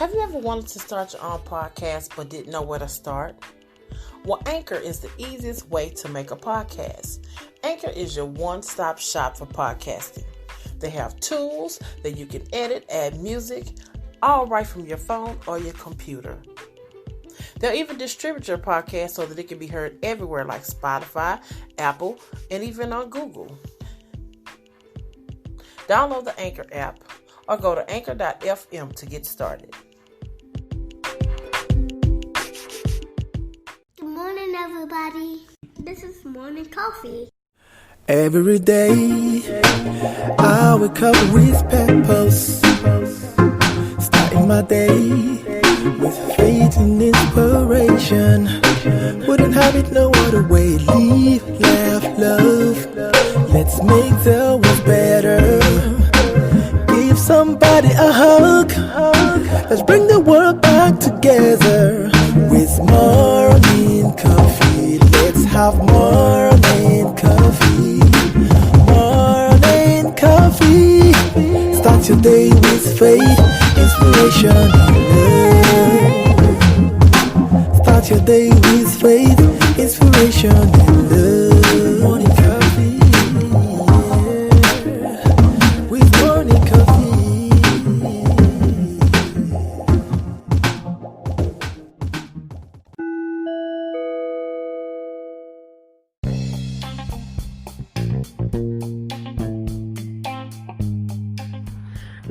Have you ever wanted to start your own podcast but didn't know where to start? Well, Anchor is the easiest way to make a podcast. Anchor is your one-stop shop for podcasting. They have tools that you can edit, add music, all right from your phone or your computer. They'll even distribute your podcast so that it can be heard everywhere like Spotify, Apple, and even on Google. Download the Anchor app or go to anchor.fm to get started. Good morning, everybody. This is Morning Coffee. Every day, I wake up with purpose, starting my day with faith and inspiration. Wouldn't have it no other way. Live, laugh, love. Let's make the world better. Give somebody a hug. Let's bring the world back together with morning coffee. Let's have morning coffee. Morning coffee. Start your day with faith, inspiration, and love. Start your day with faith, inspiration, and love. Morning coffee, yeah. With morning coffee.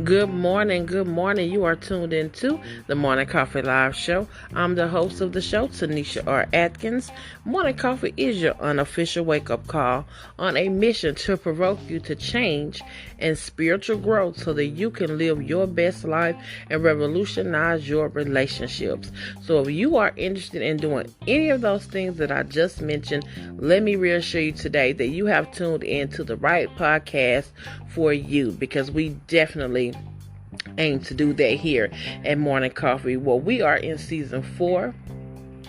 Good morning. You are tuned into the Morning Coffee Live Show. I'm the host of the show, Tanisha R. Atkins. Morning Coffee is your unofficial wake-up call on a mission to provoke you to change and spiritual growth so that you can live your best life and revolutionize your relationships. So if you are interested in doing any of those things that I just mentioned, let me reassure you today that you have tuned into the right podcast for you, because we definitely aim to do that here at Morning Coffee. Well, we are in season 4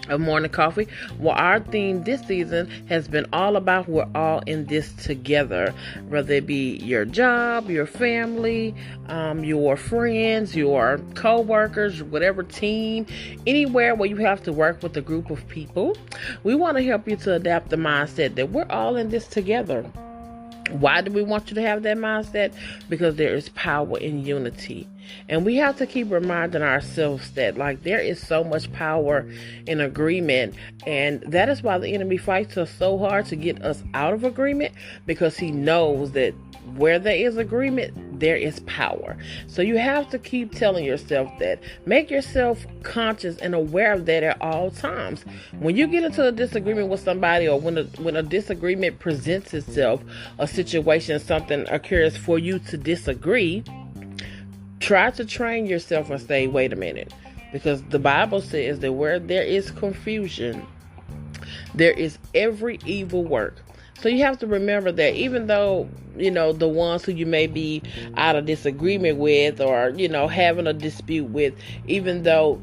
of Morning Coffee. Well, our theme this season has been all about we're all in this together, whether it be your job, your family, your friends, your co-workers, whatever team, anywhere where you have to work with a group of people. We want to help you to adapt the mindset that we're all in this together. Why do we want you to have that mindset? Because there is power in unity. And we have to keep reminding ourselves that, there is so much power in agreement. And that is why the enemy fights us so hard to get us out of agreement, because he knows that where there is agreement, there is power. So you have to keep telling yourself that. Make yourself conscious and aware of that at all times. When you get into a disagreement with somebody, or when a disagreement presents itself, a situation, something occurs for you to disagree, try to train yourself and say, wait a minute. Because the Bible says that where there is confusion, there is every evil work. So you have to remember that even though, the ones who you may be out of disagreement with, or, having a dispute with, even though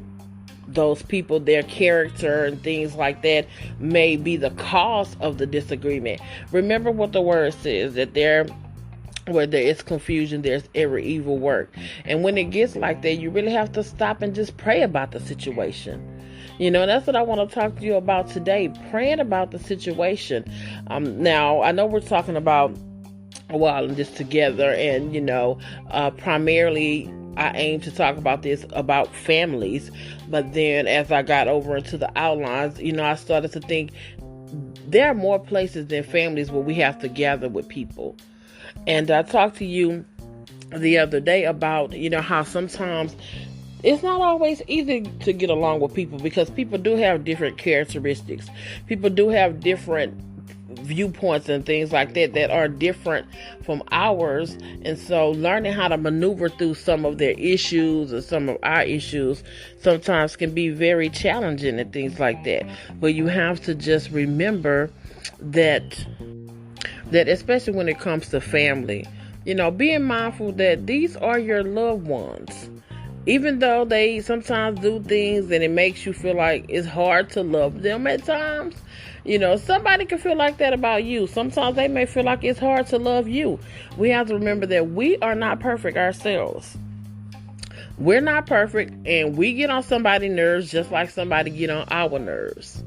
those people, their character and things like that may be the cause of the disagreement, remember what the word says, that where there is confusion, there's every evil work. And when it gets like that, you really have to stop and just pray about the situation. That's what I want to talk to you about today, praying about the situation. Now, I know we're talking about this together, and, primarily I aim to talk about this about families. But then as I got over into the outlines, I started to think there are more places than families where we have to gather with people. And I talked to you the other day about, how sometimes it's not always easy to get along with people, because people do have different characteristics. People do have different viewpoints and things like that are different from ours. And so learning how to maneuver through some of their issues and some of our issues sometimes can be very challenging and things like that. But you have to just remember that especially when it comes to family, being mindful that these are your loved ones. Even though they sometimes do things and it makes you feel like it's hard to love them at times, somebody can feel like that about you. Sometimes they may feel like it's hard to love you. We have to remember that we are not perfect ourselves. We're not perfect, and we get on somebody's nerves just like somebody get on our nerves.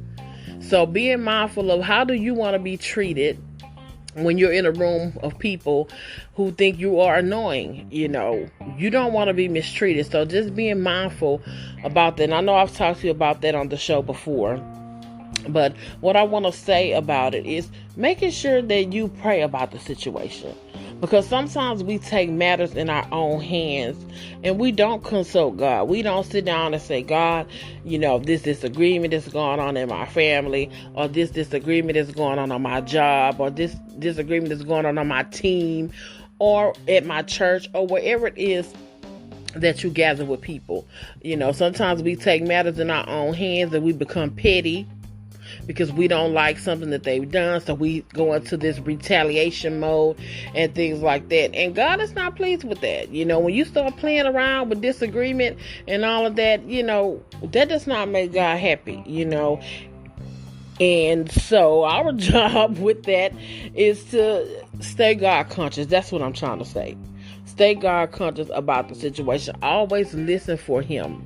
So being mindful of how do you want to be treated when you're in a room of people who think you are annoying. You don't want to be mistreated. So just being mindful about that. And I know I've talked to you about that on the show before. But what I want to say about it is making sure that you pray about the situation. Because sometimes we take matters in our own hands and we don't consult God. We don't sit down and say, God, this disagreement is going on in my family, or this disagreement is going on my job, or this disagreement is going on my team, or at my church, or wherever it is that you gather with people. Sometimes we take matters in our own hands and we become petty because we don't like something that they've done. So we go into this retaliation mode and things like that. And God is not pleased with that. When you start playing around with disagreement and all of that, that does not make God happy, And so our job with that is to stay God conscious. That's what I'm trying to say. Stay God conscious about the situation. Always listen for Him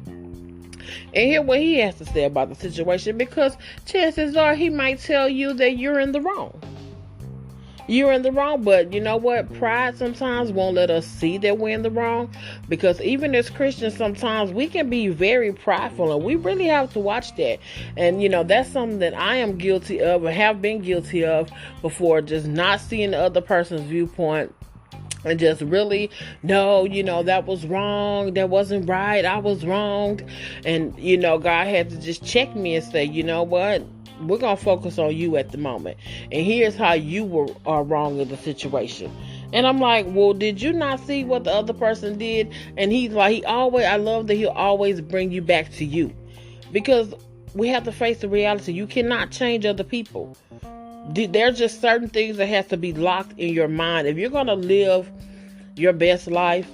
and hear what He has to say about the situation, because chances are He might tell you that you're in the wrong. You're in the wrong, but you know what? Pride sometimes won't let us see that we're in the wrong, because even as Christians, sometimes we can be very prideful, and we really have to watch that. And that's something that I am guilty of, or have been guilty of before, just not seeing the other person's viewpoint. And just really, no, that was wrong. That wasn't right. I was wronged. And, God had to just check me and say, you know what? We're going to focus on you at the moment. And here's how you are wrong in the situation. And I'm like, well, did you not see what the other person did? And he's like, I love that he'll always bring you back to you. Because we have to face the reality. You cannot change other people. There's just certain things that has to be locked in your mind. If you're going to live your best life,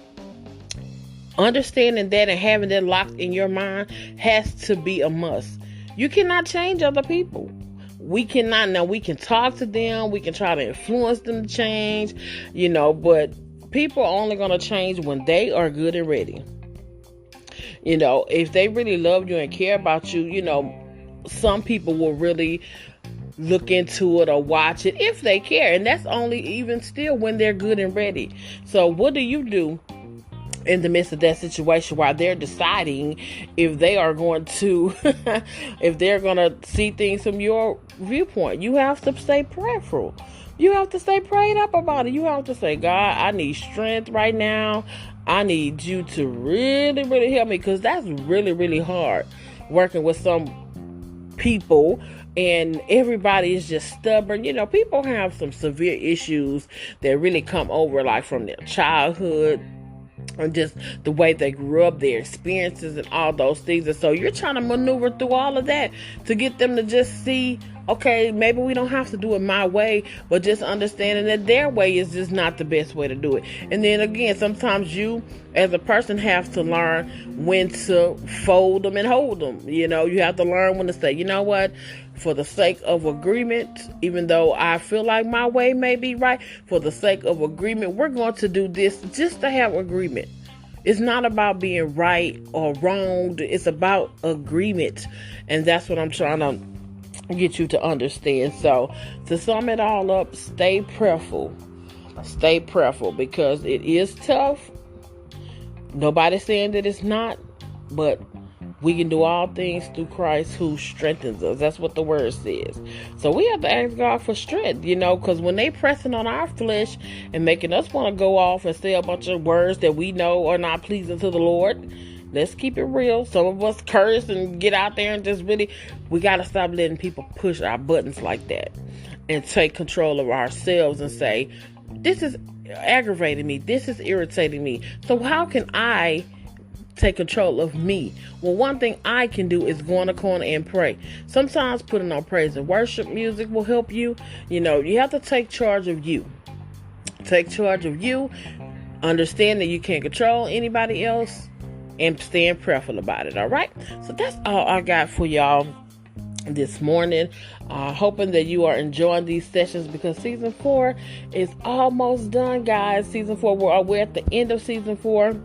understanding that and having that locked in your mind has to be a must. You cannot change other people. We cannot. Now, we can talk to them. We can try to influence them to change, but people are only going to change when they are good and ready. If they really love you and care about you, some people will really look into it or watch it if they care. And that's only even still when they're good and ready. So what do you do in the midst of that situation while they're deciding if they are going to, if they're going to see things from your viewpoint? You have to stay prayerful. You have to stay prayed up about it. You have to say, God, I need strength right now. I need you to really, really help me, because that's really, really hard working with some people. And everybody is just stubborn. People have some severe issues that really come over, like from their childhood and just the way they grew up, their experiences and all those things. And so you're trying to maneuver through all of that to get them to just see, okay, maybe we don't have to do it my way, but just understanding that their way is just not the best way to do it. And then again, sometimes you as a person have to learn when to fold them and hold them. You have to learn when to say, you know what, for the sake of agreement, even though I feel like my way may be right, for the sake of agreement, we're going to do this just to have agreement. It's not about being right or wrong. It's about agreement. And that's what I'm trying to get you to understand. So to sum it all up, stay prayerful, because it is tough. Nobody's saying that it's not, but we can do all things through Christ who strengthens us. That's what the word says. So we have to ask God for strength, because when they pressing on our flesh and making us want to go off and say a bunch of words that we know are not pleasing to the Lord, let's keep it real. Some of us curse and get out there and just really, we got to stop letting people push our buttons like that and take control of ourselves and say, this is aggravating me. This is irritating me. So how can I take control of me? Well, one thing I can do is go in the corner and pray. Sometimes putting on praise and worship music will help you. You have to take charge of you. Take charge of you. Understand that you can't control anybody else, and staying prayerful about it. All right. So that's all I got for y'all this morning. Hoping that you are enjoying these sessions, because season 4 is almost done, guys. Season 4, we're at the end of season 4.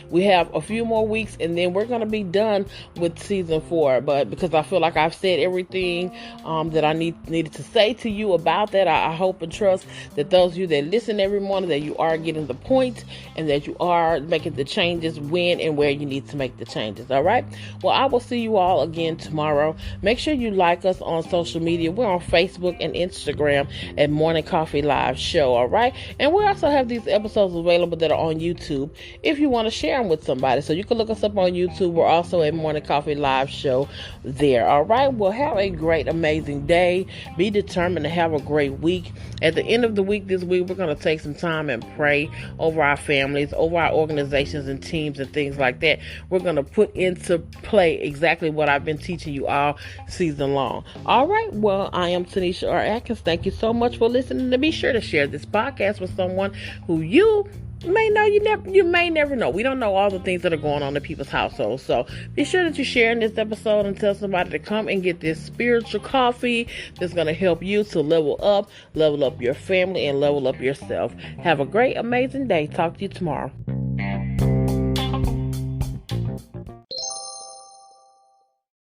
We have a few more weeks, and then we're going to be done with season 4. But because I feel like I've said everything that I needed to say to you about that, I hope and trust that those of you that listen every morning, that you are getting the point and that you are making the changes when and where you need to make the changes. All right. Well, I will see you all again tomorrow. Make sure you like us on social media. We're on Facebook and Instagram at Morning Coffee Live Show. All right. And we also have these episodes available that are on YouTube if you want to share them with somebody. So you can look us up on YouTube. We're also at Morning Coffee Live Show there. All right. Well, have a great, amazing day. Be determined to have a great week. At the end of the week this week, we're going to take some time and pray over our families, over our organizations and teams and things like that. We're going to put into play exactly what I've been teaching you all season long. All right. Well, I am Tanisha R. Atkins. Thank you so much for listening. And be sure to share this podcast with someone who you may know, you may never know. We don't know all the things that are going on in people's households. So be sure that you're sharing this episode and tell somebody to come and get this spiritual coffee that's going to help you to level up your family, and level up yourself. Have a great, amazing day. Talk to you tomorrow.